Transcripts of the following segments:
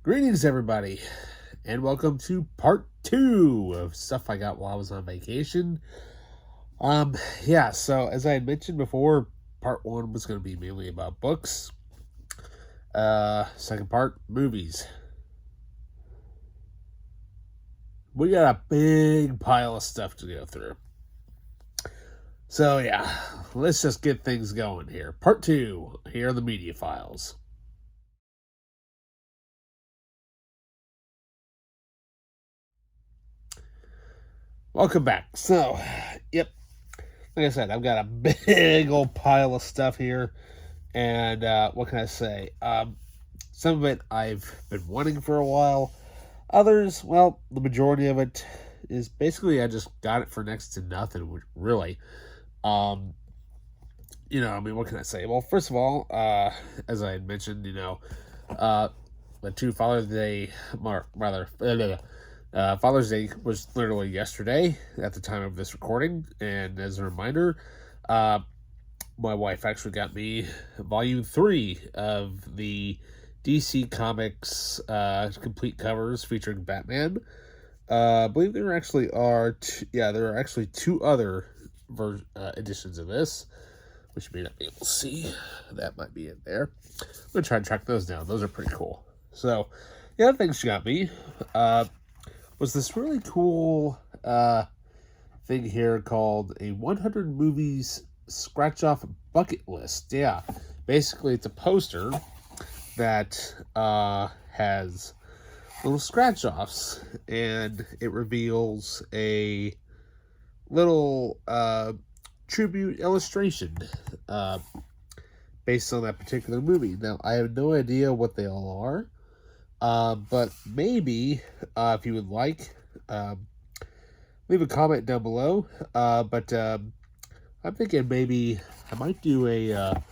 Greetings, everybody, and welcome to part 2 of stuff I got while I was on vacation. So as I had mentioned before, part 1 was going to be mainly about books. Second part, movies. We got a big pile of stuff to go through. So yeah, let's just get things going here. Part 2, here are the media files. Welcome back. So, yep, like I said, I've got a big old pile of stuff here. And what can I say? Some of it I've been wanting for a while. Others, well, the majority of it is basically I just got it for next to nothing, really. What can I say? Well, first of all, as I had mentioned, the two Father's Day, Father's Day was literally yesterday at the time of this recording, and as a reminder, my wife actually got me Volume 3 of the DC Comics complete covers featuring Batman. I believe there actually are there are actually two other editions of this, which you may not be able to see. That might be in there. I'm going to try and track those down. Those are pretty cool. So, the other thing she got me was this really cool thing here called a 100 Movies Scratch-Off Bucket List. Yeah, basically it's a poster that has little scratch-offs, and it reveals a little tribute illustration based on that particular movie. Now, I have no idea what they all are. But maybe, if you would like, leave a comment down below. I'm thinking maybe I might do a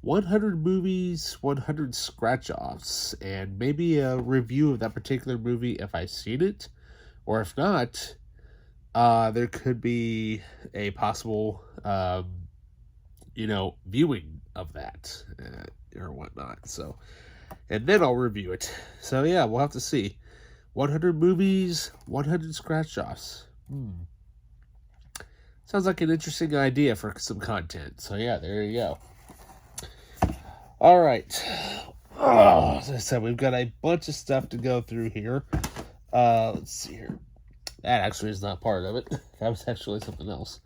100 movies, 100 scratch-offs, and maybe a review of that particular movie if I've seen it. Or if not, there could be a possible, viewing of that or whatnot. So, and then I'll review it. So yeah, we'll have to see. 100 movies, 100 scratch-offs. Sounds like an interesting idea for some content. So yeah, there you go. All right. As I said, we've got a bunch of stuff to go through here. Let's see here. That actually is not part of it. That was actually something else.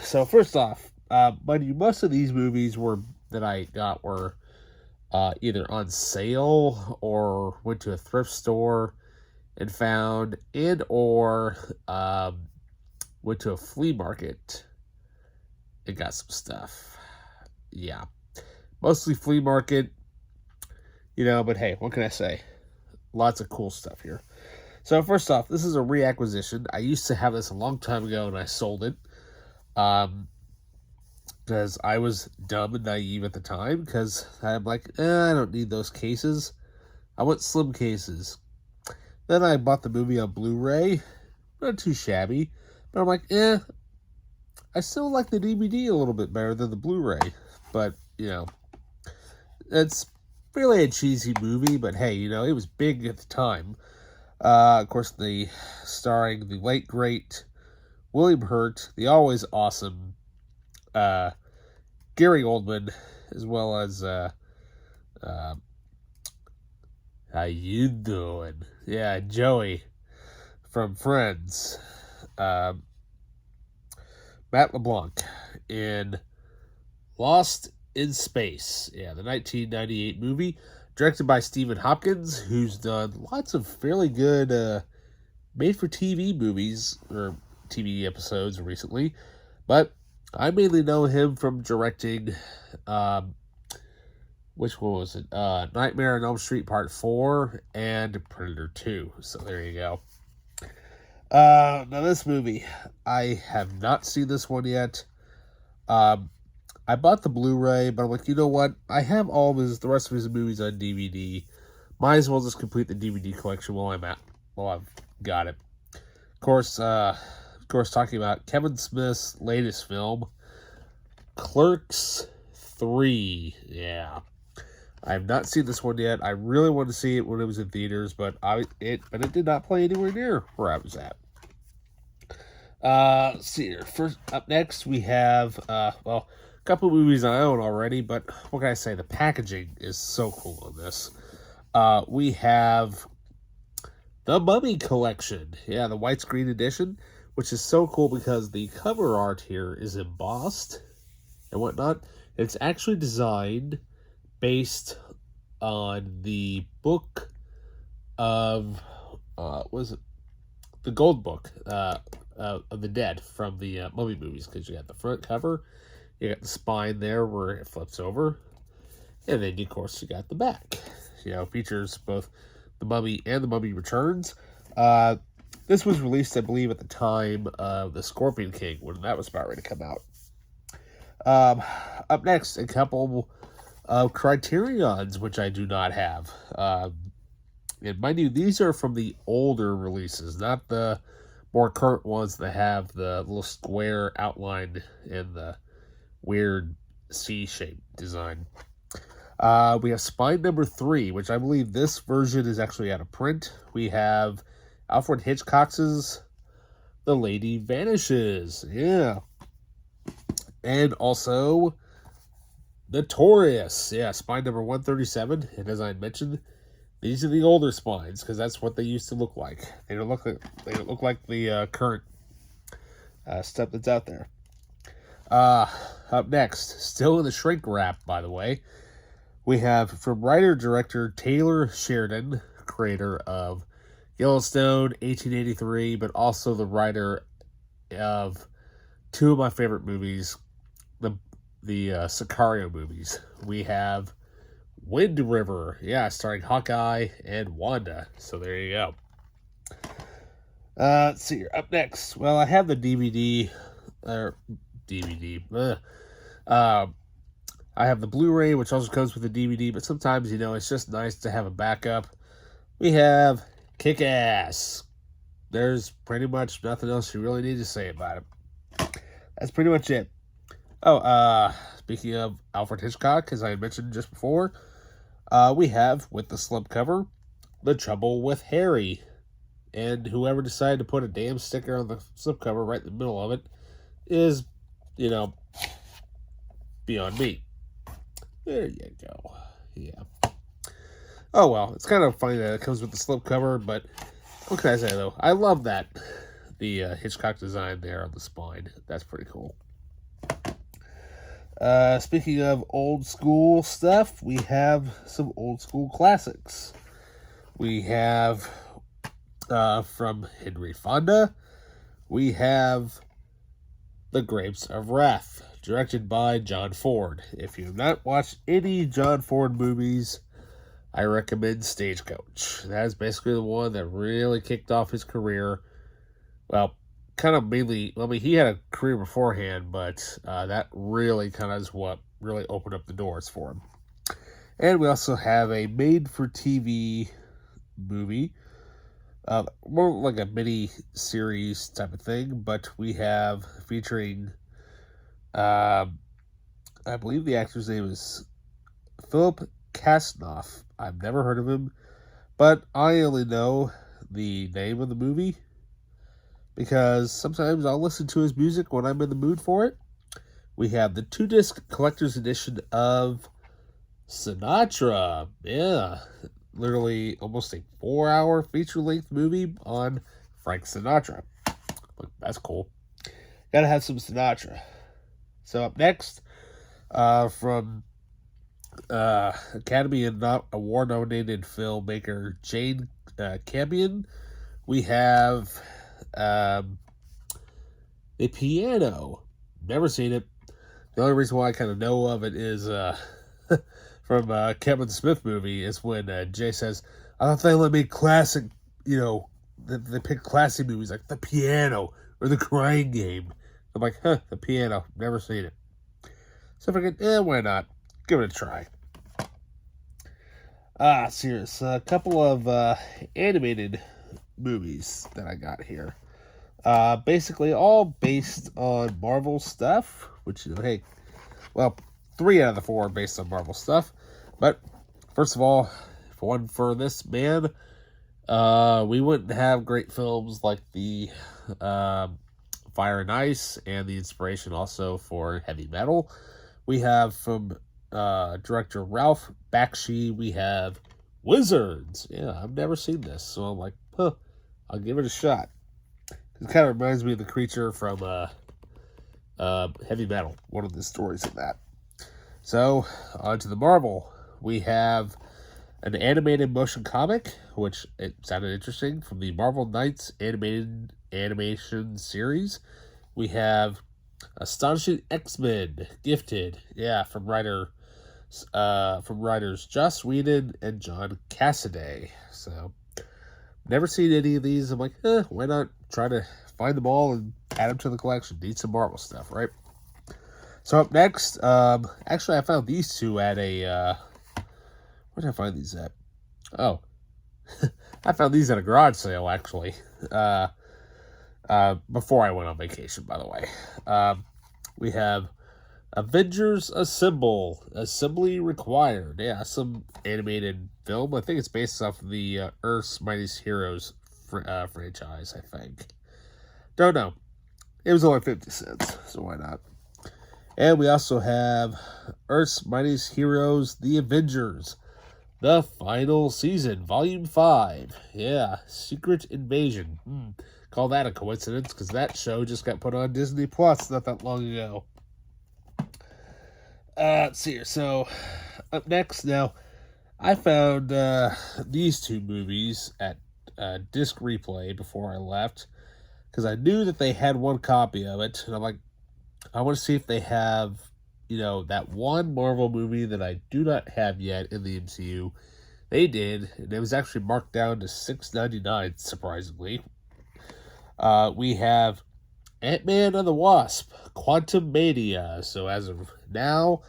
So first off, mind you, most of these movies that I got were either on sale or went to a thrift store and found, or went to a flea market and got some stuff. Yeah, mostly flea market, but hey, what can I say? Lots of cool stuff here. So first off, this is a reacquisition. I used to have this a long time ago and I sold it. Because I was dumb and naive at the time, because I'm like, I don't need those cases. I want slim cases. Then I bought the movie on Blu-ray. Not too shabby. But I'm like, I still like the DVD a little bit better than the Blu-ray. But, it's really a cheesy movie, but hey, it was big at the time. Of course, starring the late, great William Hurt, the always awesome Gary Oldman, as well as how you doing? Yeah, Joey from Friends. Matt LeBlanc in Lost in Space. Yeah, the 1998 movie, directed by Stephen Hopkins, who's done lots of fairly good made-for-TV movies or TV episodes recently, but I mainly know him from directing, which one was it? Nightmare on Elm Street Part 4 and Predator 2. So there you go. Now this movie, I have not seen this one yet. I bought the Blu-ray, but I'm like, you know what? I have the rest of his movies on DVD. Might as well just complete the DVD collection while I've got it. Of course, talking about Kevin Smith's latest film, Clerks 3. Yeah. I have not seen this one yet. I really wanted to see it when it was in theaters, but it did not play anywhere near where I was at. Let's see here. First up next, we have a couple of movies I own already, but what can I say? The packaging is so cool on this. We have the Mummy Collection. Yeah, the widescreen edition, which is so cool because the cover art here is embossed and whatnot. It's actually designed based on the book of was it the Gold Book of the Dead from the Mummy movies, because you got the front cover, you got the spine there where it flips over, and then of course you got the back. Features both the Mummy and the Mummy Returns. This was released, I believe, at the time of the Scorpion King, when that was about ready to come out. Up next, a couple of Criterions, which I do not have. And mind you, these are from the older releases, not the more current ones that have the little square outline and the weird C-shaped design. We have Spine number 3, which I believe this version is actually out of print. We have Alfred Hitchcock's The Lady Vanishes. Yeah. And also Notorious. Yeah, Spine number 137. And as I mentioned, these are the older spines, because that's what they used to look like. They don't look like the current stuff that's out there. Up next, still in the shrink wrap, by the way, we have from writer-director Taylor Sheridan, creator of Yellowstone, 1883, but also the writer of two of my favorite movies, the Sicario movies. We have Wind River, starring Hawkeye and Wanda. So there you go. Let's see here. Up next, well, I have the DVD. I have the Blu-ray, which also comes with the DVD, but sometimes, it's just nice to have a backup. We have Kick-Ass. There's pretty much nothing else you really need to say about it. That's pretty much it. Speaking of Alfred Hitchcock, as I mentioned just before, we have, with the slipcover, The Trouble with Harry. And whoever decided to put a damn sticker on the slipcover right in the middle of it is, beyond me. There you go. Yeah. Oh, well, it's kind of funny that it comes with the slipcover, but what can I say, though? I love that. The Hitchcock design there on the spine. That's pretty cool. Speaking of old school stuff, we have some old school classics. We have from Henry Fonda, we have The Grapes of Wrath, directed by John Ford. If you have not watched any John Ford movies, I recommend Stagecoach. That is basically the one that really kicked off his career. Well, kind of mainly, he had a career beforehand, but that really kind of is what really opened up the doors for him. And we also have a made-for-TV movie, more like a mini-series type of thing, but we have featuring, I believe the actor's name is Philip Kasnoff. I've never heard of him, but I only know the name of the movie because sometimes I'll listen to his music when I'm in the mood for it. We have the 2-disc collector's edition of Sinatra. Yeah, literally almost a 4-hour feature-length movie on Frank Sinatra. Look, that's cool. Gotta have some Sinatra. So up next, from Academy and Award-nominated filmmaker Jane Campion, we have The Piano. Never seen it. The only reason why I kind of know of it is from Kevin Smith movie is when Jay says, I thought they let me classic, they pick classy movies like The Piano or The Crying Game. I'm like, The Piano. Never seen it. So I figured, why not? Give it a try. Serious. A couple of animated movies that I got here. Basically all based on Marvel stuff, which, hey, well, 3 out of the 4 are based on Marvel stuff, but first of all, if it wasn't for this man, we wouldn't have great films like the Fire and Ice and the inspiration also for heavy metal. We have from director Ralph Bakshi, we have Wizards. Yeah, I've never seen this, so I'm like, I'll give it a shot. It kind of reminds me of the creature from heavy metal, one of the stories of that. So, on to the Marvel. We have an animated motion comic, which it sounded interesting, from the Marvel Knights animated animation series. We have Astonishing X-Men, Gifted, from writers Joss Whedon and John Cassaday. So, never seen any of these. I'm like, why not try to find them all and add them to the collection? Need some Marvel stuff, right? So up next, actually I found these two at a, where did I find these at? Oh, I found these at a garage sale, actually, before I went on vacation, by the way. We have Avengers Assemble, Assembly Required. Yeah, some animated film. I think it's based off of the Earth's Mightiest Heroes franchise, I think. Don't know. It was only 50 cents, so why not? And we also have Earth's Mightiest Heroes, The Avengers, the final season, Volume 5. Yeah, Secret Invasion. Call that a coincidence, because that show just got put on Disney Plus not that long ago. Let's see here. So, up next, now, I found these two movies at Disc Replay before I left, because I knew that they had one copy of it, and I'm like, I want to see if they have, that one Marvel movie that I do not have yet in the MCU. They did, and it was actually marked down to $6.99, surprisingly. We have Ant-Man and the Wasp, Quantumania. So as of now,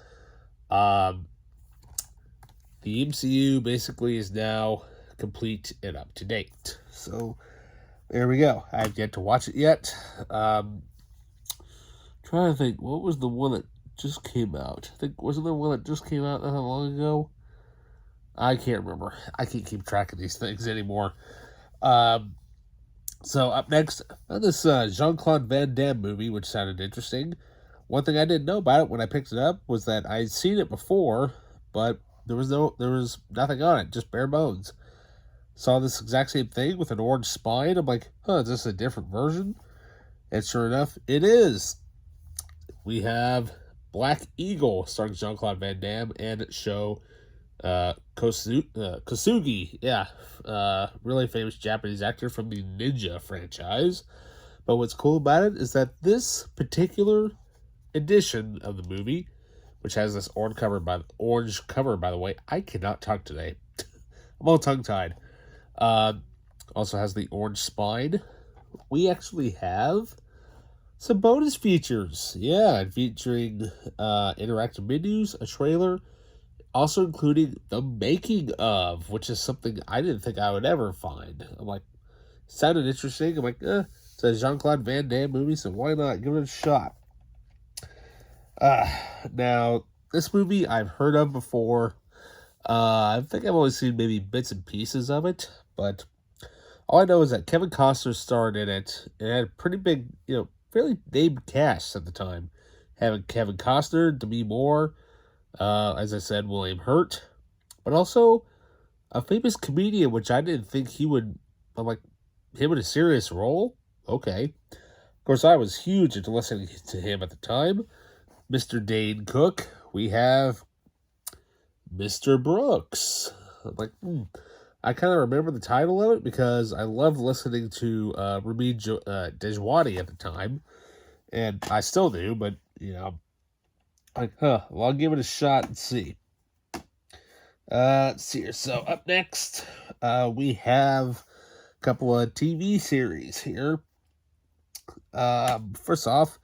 the MCU basically is now complete and up to date. So there we go. I have yet to watch it yet. Trying to think, what was the one that just came out? Wasn't there one that just came out not that long ago? I can't remember. I can't keep track of these things anymore. So up next, this Jean-Claude Van Damme movie, which sounded interesting. One thing I didn't know about it when I picked it up was that I'd seen it before, but there was nothing on it, just bare bones. Saw this exact same thing with an orange spine. I'm like, is this a different version? And sure enough, it is. We have Black Eagle, starring Jean-Claude Van Damme and Sho Kosugi. Really famous Japanese actor from the Ninja franchise. But what's cool about it is that this particular edition of the movie, which has this orange cover, by the way, I cannot talk today. I'm all tongue-tied. Also has the orange spine. We actually have some bonus features, featuring interactive menus, a trailer, also including the making of, which is something I didn't think I would ever find. I'm like, sounded interesting. I'm like, it's a Jean-Claude Van Damme movie, so why not give it a shot? Now, this movie I've heard of before. I think I've only seen maybe bits and pieces of it, but all I know is that Kevin Costner starred in it. It had a pretty big, fairly named cast at the time. Having Kevin Costner, Demi Moore, as I said, William Hurt, but also a famous comedian, which I didn't think he would. I'm like, him in a serious role? Okay. Of course, I was huge into listening to him at the time. Mr. Dane Cook. We have Mr. Brooks. I'm like, I kind of remember the title of it because I loved listening to Ramin Djawadi at the time, and I still do, but, like, well, I'll give it a shot and see. Let's see here. So, up next, we have a couple of TV series here. First off,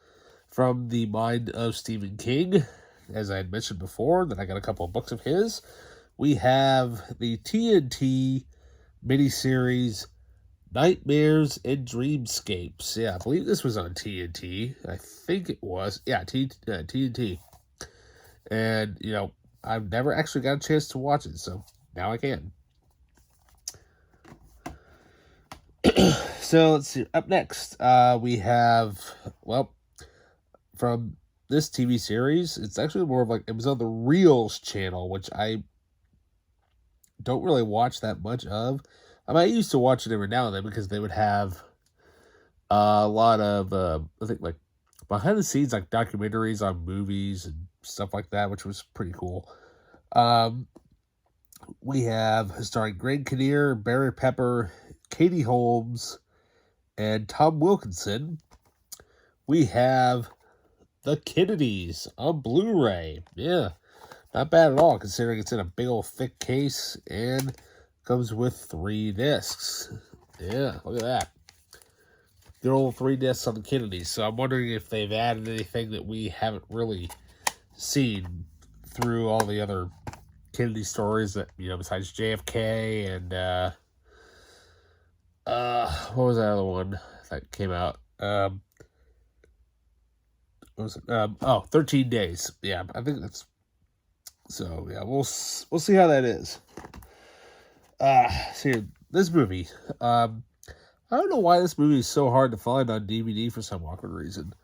from the mind of Stephen King, as I had mentioned before, that I got a couple of books of his. We have the TNT miniseries Nightmares and Dreamscapes. Yeah, I believe this was on TNT. I think it was. Yeah, TNT. And, I've never actually got a chance to watch it, so now I can. So let's see. Up next, we have, well, from this TV series, it's actually more of like, it was on the Reels channel, which I don't really watch that much of. I used to watch it every now and then because they would have a lot of, I think, like, behind the scenes, like, documentaries on movies and stuff like that, which was pretty cool. We have starring Greg Kinnear, Barry Pepper, Katie Holmes, and Tom Wilkinson. We have The Kennedys on Blu-ray. Yeah, not bad at all, considering it's in a big old thick case and comes with 3 discs. Yeah, look at that. Good old 3 discs on The Kennedys. So I'm wondering if they've added anything that we haven't really seen through all the other Kennedy stories that, besides JFK and, what was that other one that came out? What was it? 13 Days. Yeah, I think that's, so yeah, we'll see how that is. See, this movie, I don't know why this movie is so hard to find on DVD for some awkward reason.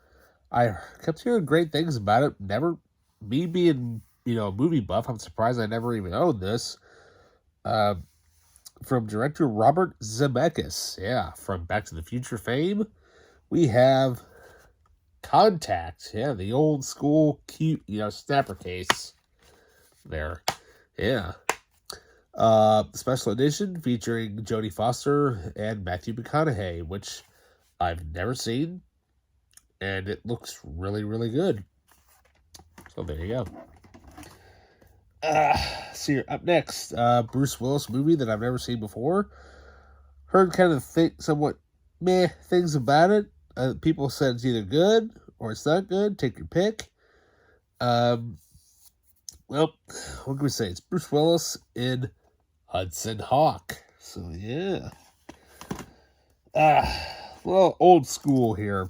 I kept hearing great things about it. Me being, a movie buff, I'm surprised I never even owned this. From director Robert Zemeckis. Yeah, from Back to the Future fame. We have Contact. Yeah, the old school cute, snapper case. There. Yeah. Special edition featuring Jodie Foster and Matthew McConaughey, which I've never seen. And it looks really, really good. So there you go. See here, up next, Bruce Willis movie that I've never seen before. Heard kind of somewhat meh things about it. People said it's either good or it's not good. Take your pick. Well, what can we say? It's Bruce Willis in Hudson Hawk. So yeah. Well, old school here.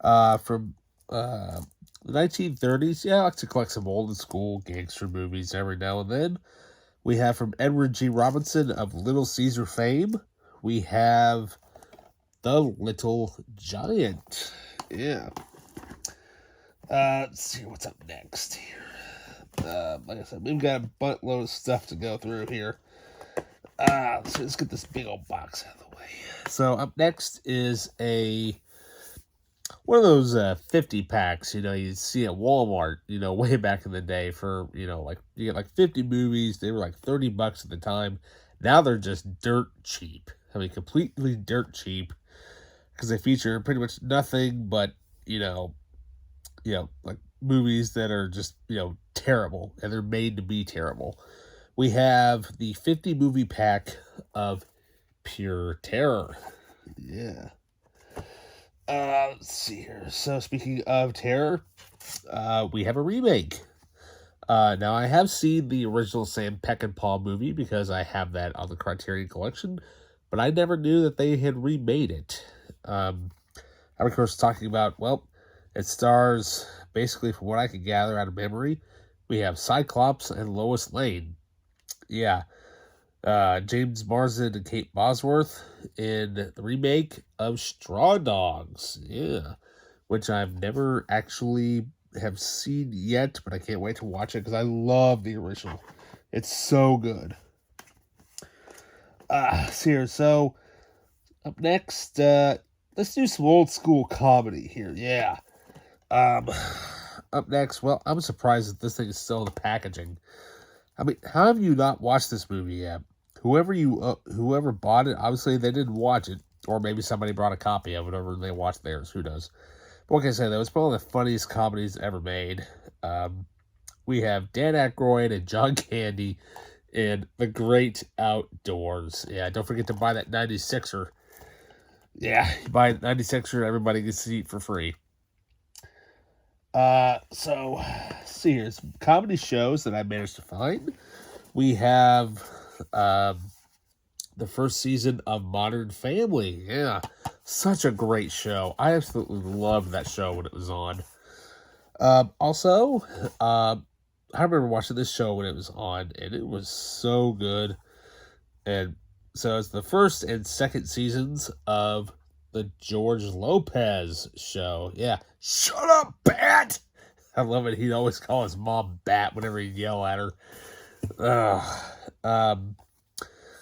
From the 1930s. Yeah, I like to collect some old school gangster movies every now and then. We have from Edward G. Robinson of Little Caesar fame. We have The Little Giant. Yeah. Let's see what's up next here. Like I said, we've got a buttload of stuff to go through here. So let's get this big old box out of the way. So up next is one of those 50 packs, you see at Walmart, way back in the day for, like, you get like 50 movies. They were like $30 at the time. Now they're just dirt cheap. I mean, completely dirt cheap, because they feature pretty much nothing but, like movies that are just, terrible, and they're made to be terrible. We have the 50 movie pack of Pure Terror. Yeah. Let's see here. So speaking of terror, we have a remake. Now I have seen the original Sam Peckinpah movie because I have that on the Criterion Collection, but I never knew that they had remade it. I'm of course talking about, well, it stars, basically from what I can gather out of memory, we have Cyclops and Lois Lane. Yeah. James Marsden and Kate Bosworth in the remake of Straw Dogs. Yeah. Which I've never actually have seen yet, but I can't wait to watch it because I love the original. It's so good. So up next, let's do some old school comedy here. Yeah. Up next, well, I'm surprised that this thing is still in the packaging. I mean, how have you not watched this movie yet? Whoever bought it, obviously they didn't watch it, or maybe somebody brought a copy of it over and they watched theirs. Who knows? But what can I say though? It's probably the funniest comedies ever made. We have Dan Aykroyd and John Candy in The Great Outdoors. Yeah, don't forget to buy that 96er. Yeah, you buy a 96er, everybody gets to eat for free. So, see, here's comedy shows that I managed to find. We have the first season of Modern Family. Yeah, such a great show. I absolutely loved that show when it was on. Also, I remember watching this show when it was on, and it was so good. And so it's the first and second seasons of the George Lopez show. Yeah. Shut up, Bat! I love it. He'd always call his mom Bat whenever he'd yell at her. Ugh. Um,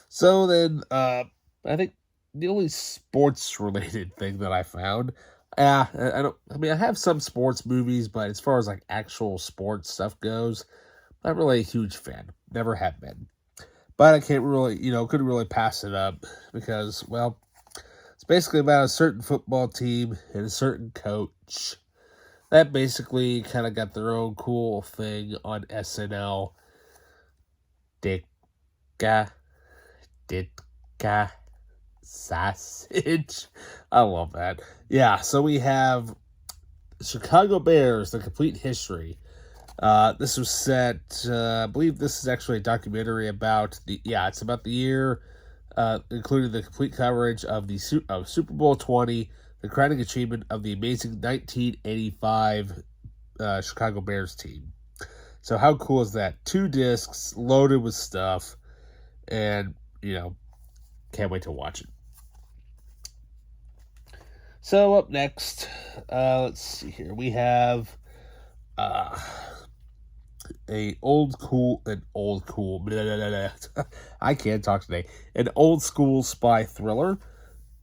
so then, I think the only sports related thing that I found, I don't, I mean, I have some sports movies, but as far as like actual sports stuff goes, not really a huge fan. Never have been. But I can't really, couldn't really pass it up because, well, it's basically about a certain football team and a certain coach that basically kind of got their own cool thing on SNL. Dicka, Ditka, Sausage. I love that. Yeah, so we have Chicago Bears, The Complete History. This was set, I believe this is actually a documentary about it's about the year, including the complete coverage of Super Bowl 20, the crowning achievement of the amazing 1985 Chicago Bears team. So how cool is that? 2 discs loaded with stuff, and, can't wait to watch it. So up next, let's see here. We have an old school, blah, blah, blah, blah. I can't talk today. An old school spy thriller,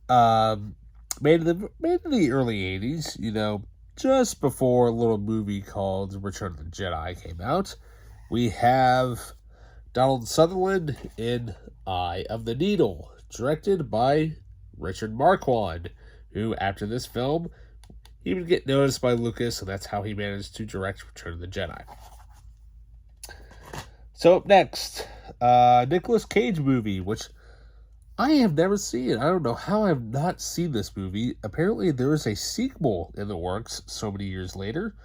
made in the early 80s, just before a little movie called Return of the Jedi came out. We have Donald Sutherland in Eye of the Needle, directed by Richard Marquand, who, after this film, he would get noticed by Lucas, and that's how he managed to direct Return of the Jedi. So up next, Nicolas Cage movie, which I have never seen. I don't know how I have not seen this movie. Apparently there is a sequel in the works so many years later.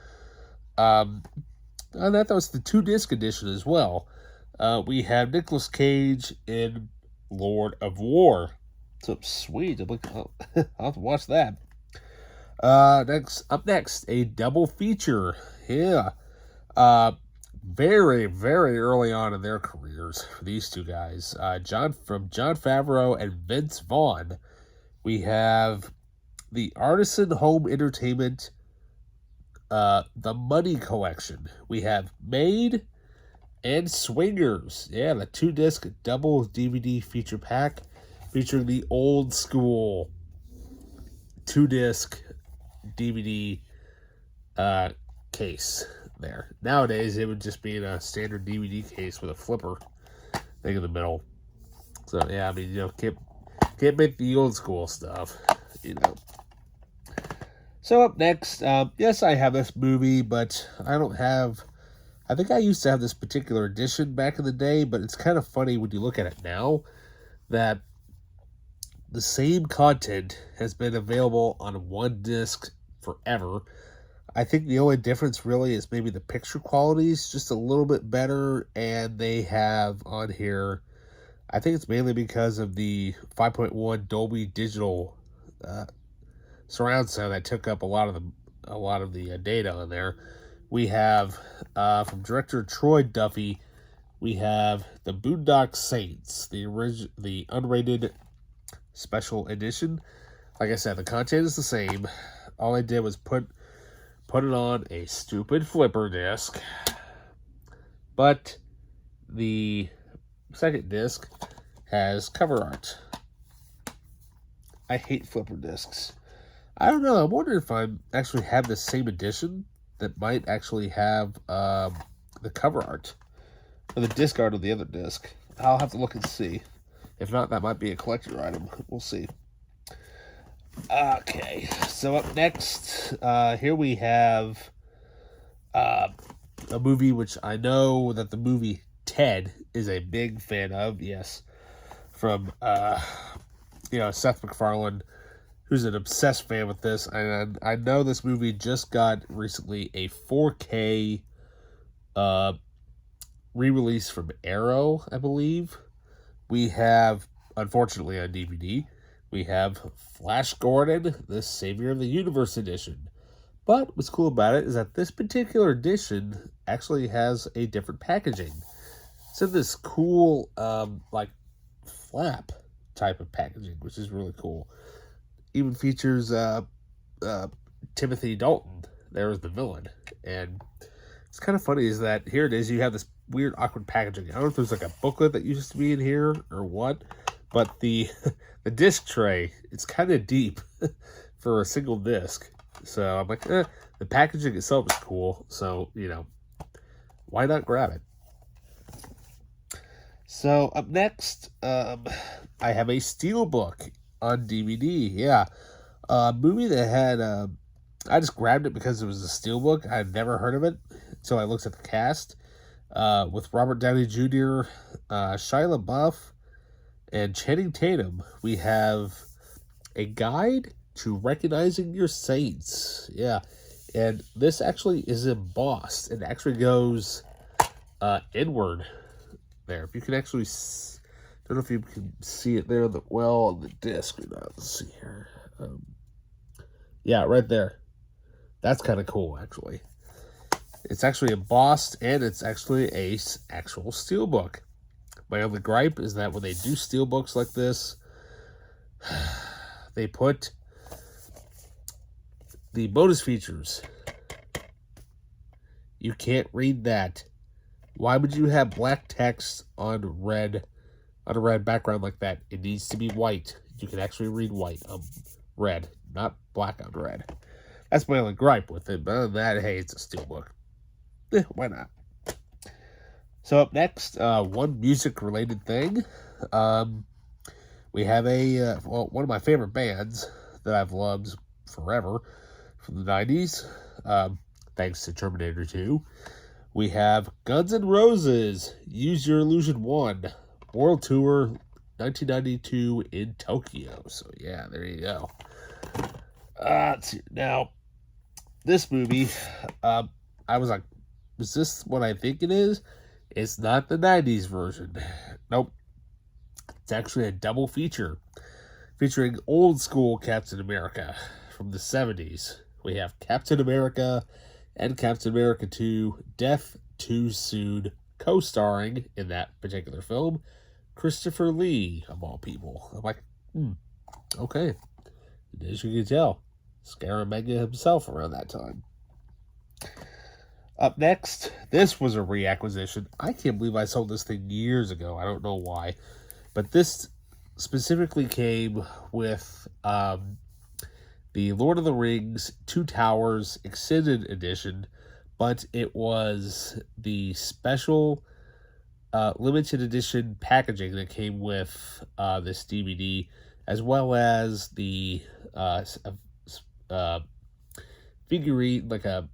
And that was the 2-disc edition as well. We have Nicolas Cage in Lord of War. So sweet. I'll have to watch that. Up next, a double feature. Yeah. Very, very early on in their careers for these two guys. John Favreau and Vince Vaughn. We have the Artisan Home Entertainment, The Money Collection. We have Made and Swingers. Yeah, the 2-disc double DVD feature pack featuring the old school 2-disc DVD case there. Nowadays, it would just be in a standard DVD case with a flipper thing in the middle. So, yeah, I mean, can't make the old school stuff, So up next, yes, I have this movie, but I think I used to have this particular edition back in the day, but it's kind of funny when you look at it now that the same content has been available on 1 disc forever. I think the only difference really is maybe the picture quality is just a little bit better, and they have on here, I think it's mainly because of the 5.1 Dolby Digital surround sound that took up a lot of the data on there. We have from director Troy Duffy, we have the Boondock Saints, the unrated special edition. Like I said, the content is the same. All I did was put it on a stupid flipper disc. But the second disc has cover art. I hate flipper discs. I don't know. I'm wondering if I actually have the same edition that might actually have the cover art or the disc art of the other disc. I'll have to look and see. If not, that might be a collector item. We'll see. Okay, so up next, here we have a movie which I know that the movie Ted is a big fan of. Yes, from Seth MacFarlane, who's an obsessed fan with this, and I know this movie just got recently a 4K re-release from Arrow, I believe. We have, unfortunately, on DVD, we have Flash Gordon, the Savior of the Universe edition. But what's cool about it is that this particular edition actually has a different packaging. It's in this cool, like, flap type of packaging, which is really cool. Even features Timothy Dalton. There's the villain. And it's kind of funny is that here it is, you have this weird, awkward packaging. I don't know if there's like a booklet that used to be in here or what, but the the disc tray, it's kind of deep for a single disc. So I'm like, the packaging itself is cool. So, why not grab it? So up next, I have a Steelbook on DVD. Yeah, a movie that had, I just grabbed it because it was a Steelbook. I had never heard of it, so I looked at the cast with Robert Downey Jr., Shia LaBeouf, and Channing Tatum. We have a guide to recognizing your saints. Yeah, and this actually is embossed. It actually goes inward. There, if you can actually, don't know if you can see it there on the disc or not. Let's see here. Yeah, right there. That's kind of cool, actually. It's actually embossed, and it's actually a actual steelbook. My only gripe is that when they do steelbooks like this, they put the bonus features. You can't read that. Why would you have black text on a red background like that? It needs to be white. You can actually read white on red, not black on red. That's my only gripe with it. But other than that, hey, it's a steelbook. Why not? So up next, one music-related thing. We have one of my favorite bands that I've loved forever from the 90s, thanks to Terminator 2. We have Guns N' Roses, Use Your Illusion 1, World Tour 1992 in Tokyo. So yeah, there you go. Let's see. Now, this movie, I was like, is this what I think it is? It's not the 90s version. Nope. It's actually a double feature featuring old school Captain America from the 70s. We have Captain America and Captain America 2, Death Too Soon, co-starring in that particular film, Christopher Lee, of all people. I'm like, okay. As you can tell, Scaramanga himself around that time. Up next, this was a reacquisition. I can't believe I sold this thing years ago. I don't know why. But this specifically came with the Lord of the Rings Two Towers Extended Edition, but it was the special limited edition packaging that came with this DVD, as well as the figurine, like a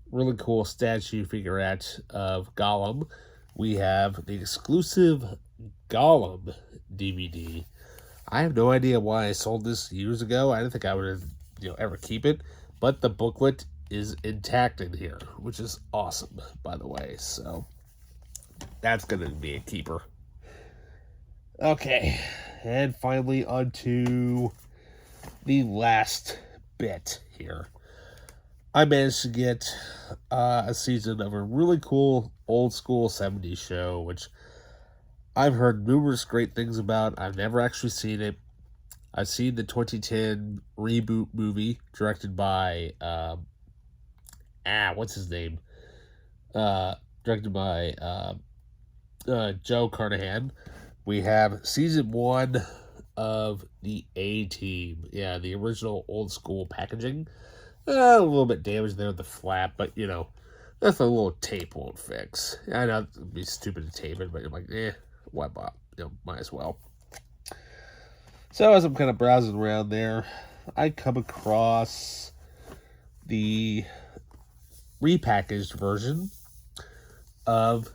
really cool statue figurette of Gollum. We have the exclusive Gollum DVD. I have no idea why I sold this years ago. I didn't think I would ever keep it, but the booklet is intact in here, which is awesome, by the way. So that's going to be a keeper. Okay, and finally onto the last bit here. I managed to get a season of a really cool old school 70s show, which I've heard numerous great things about. I've never actually seen it. I've seen the 2010 reboot movie directed by, what's his name? Directed by Joe Carnahan. We have season 1 of the A-Team. Yeah, the original old school packaging. A little bit damaged there with the flap, but that's a little tape won't fix. I know it'd be stupid to tape it, but I'm like, why bother? Might as well. So as I'm kind of browsing around there, I come across the repackaged version of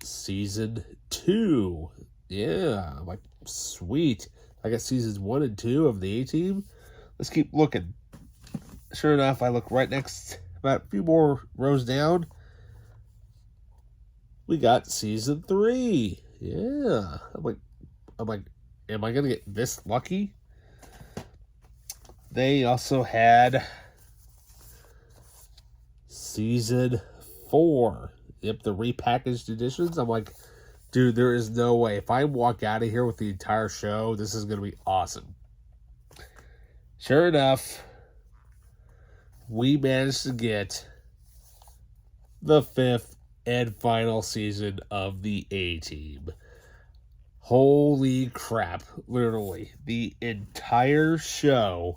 season 2. Yeah, I'm like, sweet. I got seasons 1 and 2 of the A-Team. Let's keep looking. Sure enough, I look right next, about a few more rows down. We got season 3. Yeah. I'm like, am I gonna get this lucky? They also had Season 4. Yep, the repackaged editions. I'm like, dude, there is no way. If I walk out of here with the entire show, this is going to be awesome. Sure enough, we managed to get the 5th and final season of the A-Team. Holy crap. Literally, the entire show,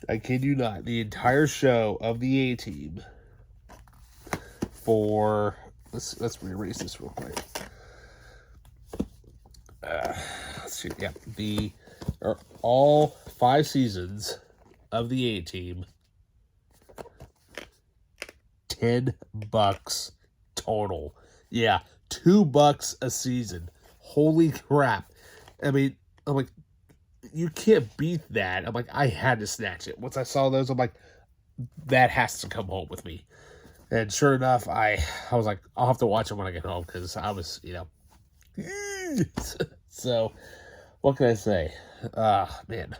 I kid you not, the entire show of the A-Team for, let's re-erase this real quick. Let's see, yeah, all 5 seasons of the A-Team, $10 total. Yeah, $2 a season. Holy crap. I mean, I'm like, you can't beat that. I'm like, I had to snatch it. Once I saw those, I'm like, that has to come home with me. And sure enough, I was like, I'll have to watch it when I get home, because I was, so, what can I say? Man,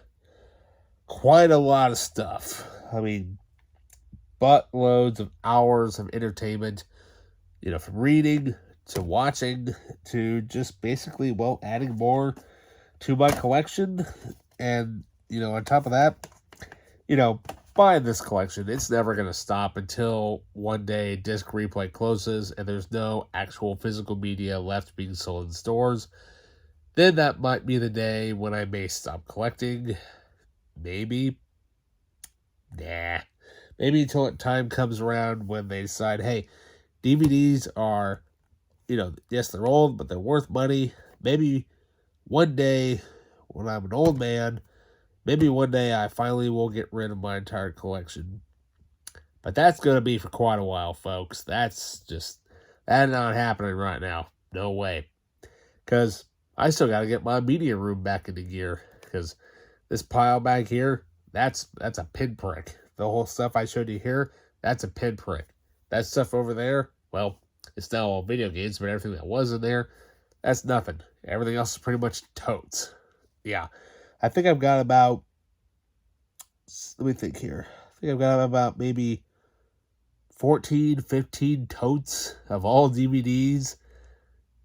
quite a lot of stuff. I mean, buttloads of hours of entertainment, from reading to watching to just basically, well, adding more to my collection. And, on top of that, buying this collection, it's never going to stop until one day Disc Replay closes and there's no actual physical media left being sold in stores. Then that might be the day when I may stop collecting. Maybe. Nah. Maybe until time comes around when they decide, hey, DVDs are, yes, they're old, but they're worth money. Maybe one day when I'm an old man, maybe one day I finally will get rid of my entire collection. But that's going to be for quite a while, folks. That's not happening right now. No way. Because I still got to get my media room back into gear. Because this pile back here, that's a pinprick. The whole stuff I showed you here, that's a pinprick. That stuff over there, well, it's not all video games, but everything that was in there, that's nothing. Everything else is pretty much totes. Yeah. I think I've got about, let me think here. I think I've got about maybe 14, 15 totes of all DVDs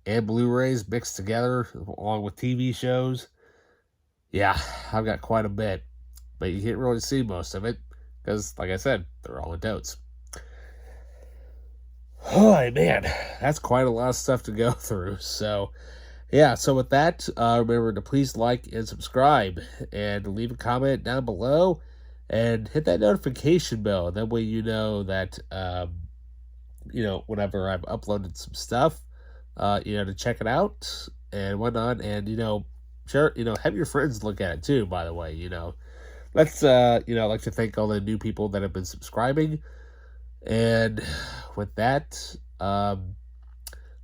and Blu-rays mixed together, along with TV shows. Yeah, I've got quite a bit. But you can't really see most of it, because, like I said, they're all in totes. Oh, man, that's quite a lot of stuff to go through. So, yeah, so with that, remember to please like and subscribe, and leave a comment down below, and hit that notification bell. That way you know that, whenever I've uploaded some stuff, to check it out and whatnot. And, sure, have your friends look at it too, by the way, Let's, I'd like to thank all the new people that have been subscribing. And with that, I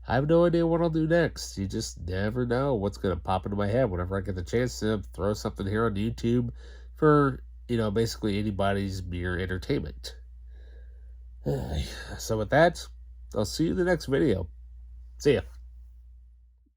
have no idea what I'll do next. You just never know what's going to pop into my head whenever I get the chance to throw something here on YouTube for, basically anybody's mere entertainment. So with that, I'll see you in the next video. See ya.